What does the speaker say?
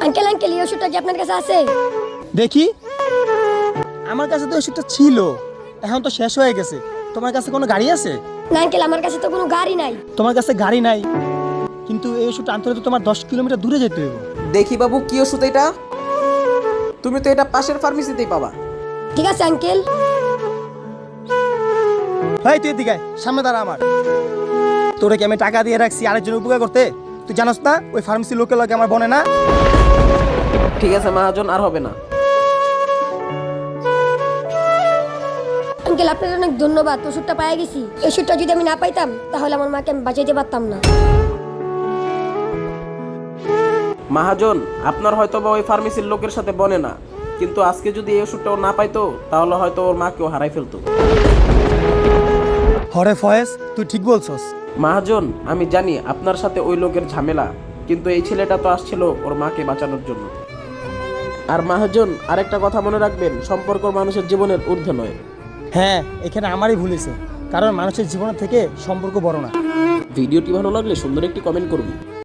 Uncle uncle এই ওষুধটা কি আপনার কাছে আছে? দেখি, আমার কাছে তো ওষুধটা ছিল, এখন তো শেষ হয়ে গেছে। তোমার কাছে কোনো গাড়ি আছে? না আঙ্কেল, আমার কাছে তো কোনো গাড়ি নাই। তোমার কাছে গাড়ি নাই, কিন্তু এই ওষুধটা আনতে হলে তো তোমার 10 কিলোমিটার দূরে যেতে হবে। দেখি বাবু, কি ওষুধ এটা? তুমি তো এটা পাশের ফার্মেসিতেই পাবা। ঠিক আছে আঙ্কেল। ভাই তুই এদিকে আয়, সামনে দাঁড়া আমার। তোরে কি আমি টাকা দিয়ে রাখছি আরেকজন উপকার করতে? তুই জানাস না ওই ফার্মেসি লোকের লাগে আমার বনে না? ঠিক আছে মহাজন, আর হবে না। আঙ্কেল আপনার অনেক ধন্যবাদ, ওষুধটা পেয়ে গেছি। এই ওষুধটা যদি আমি না পাইতাম তাহলে আমার মাকে আমি বাঁচাইতে পারতাম না। মহাজন, আপনার হয়তো বা ওই ফার্মেসির লোকের সাথে বনে না, কিন্তু আজকে যদি এই ওষুধটাও না পাইতো তাহলে হয়তো ওর মাকেও হারাই ফেলতো। হরে ফয়েজ, তুই ঠিক বলছস। মহাজন, আমি জানি আপনার সাথে ওই লোকের ঝামেলা, কিন্তু এই ছেলেটা তো আসছিল ওর মাকে বাঁচানোর জন্য। আর মহাজন, আরেকটা কথা মনে রাখবেন, সম্পর্ক মানুষের জীবনের ঊর্ধ্বে নয়। হ্যাঁ, এখানে আমারই ভুল হয়েছে, কারণ মানুষের জীবনের থেকে সম্পর্ক বড় না। ভিডিওটি ভালো লাগলে সুন্দর একটি কমেন্ট করুন।